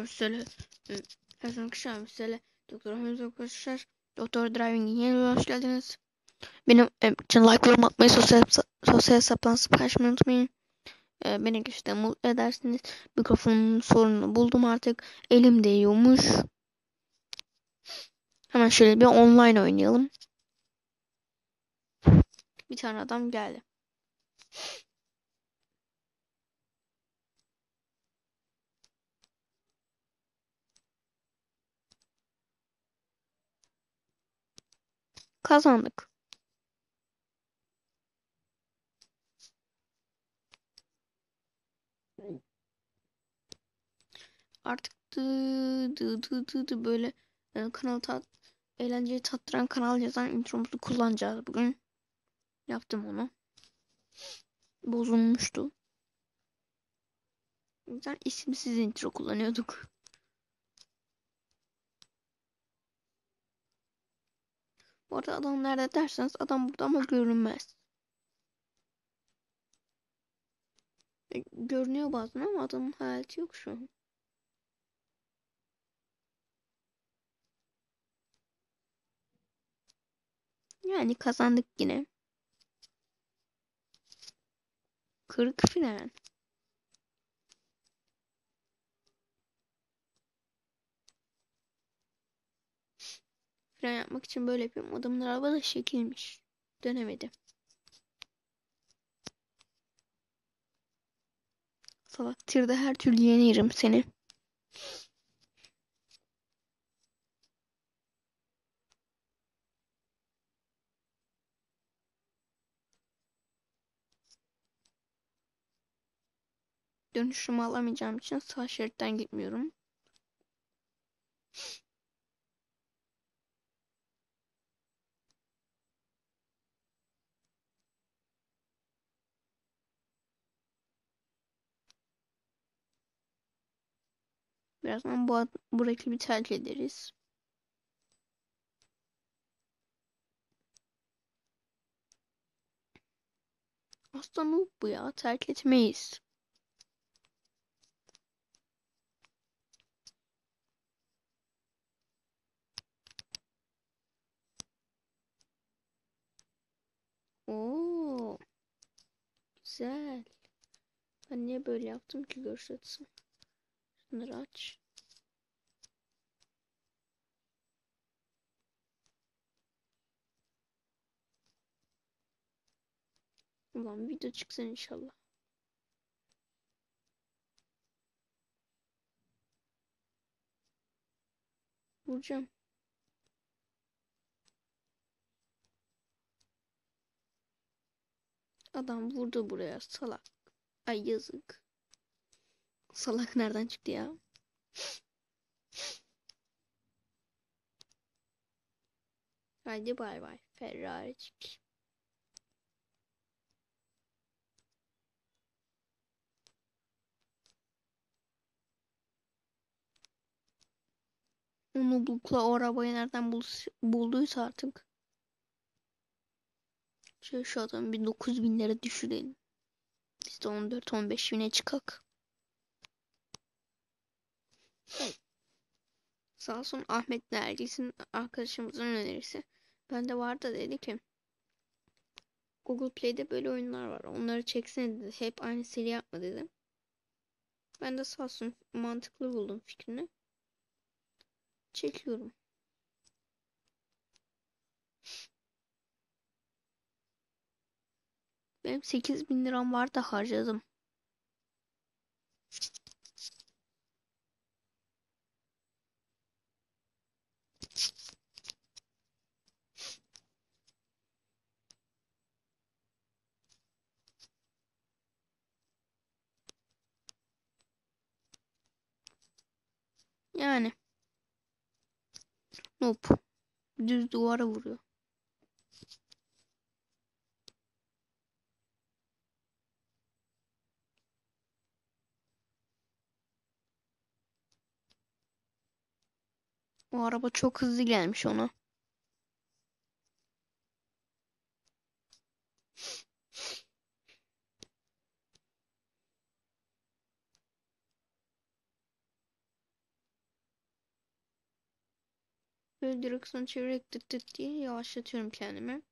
Müsele. Her zaman kışlar Müsele. Doktor Ahmet arkadaşlar. Doktor Driving'in yeni hoş geldiniz. Benim için like, yorum atmayı, sosyal hesaptan paylaşmayı unutmayın. Beni gerçekten mutlu edersiniz. Mikrofonun sorununu buldum artık. Elim değiyormuş. Hemen şöyle bir online oynayalım. Bir tane adam geldi. Kazandık. Artık böyle kanal eğlenceyi tattıran kanal yazan intromuzu kullanacağız bugün. Yaptım onu. Bozulmuştu. O yüzden isimsiz intro kullanıyorduk. Bu arada adam nerede derseniz adam burada ama görünmez. Görünüyor bazen ama adamın hayaleti yok şu an. Yani kazandık yine. Kırık fren. Fren yapmak için böyle yapıyorum. Adamın araba da şekilmiş. Dönemedi. Salak tirde her türlü yenirim seni. Dönüşümü alamayacağım için sağ şeritten gitmiyorum. Birazdan bu rakibi tercih ederiz. Aslında noob bu ya. Terk etmeyiz. Oo, güzel. Ben niye böyle yaptım ki görüş açısı? Şunları aç. Ulan video çıksın inşallah. Vuracağım. Adam vurdu buraya salak. Ay yazık. Salak nereden çıktı ya? Haydi bay bay. Ferrari'cik. Onu bukla o arabayı nereden bulduysa artık. Şu adamı bir 9.000 lira düşürelim. Biz de 14-15 bine çıkak. Sağ olsun Ahmet Nergis'in arkadaşımızın önerisi. Ben de vardı dedi ki Google Play'de böyle oyunlar var. Onları çeksene dedi. Hep aynı seri yapma dedi. Ben de sağ olsun mantıklı buldum fikrini. Çekiyorum. Benim 8.000 liram var da harcadım. Yani. Nope. Düz duvara vuruyor. O araba çok hızlı gelmiş ona. Böyle direksiyon çevirerek tıt tıt diye yavaşlatıyorum kendimi.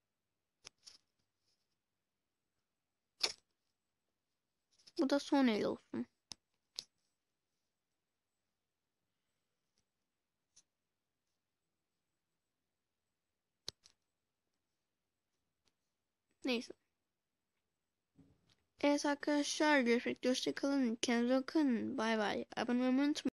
Bu da son el olsun. Neyse. Evet arkadaşlar, görüşmek üzere. Hoşçakalın. Kendinize bakın. Bay bay. Abone olmayı unutmayın.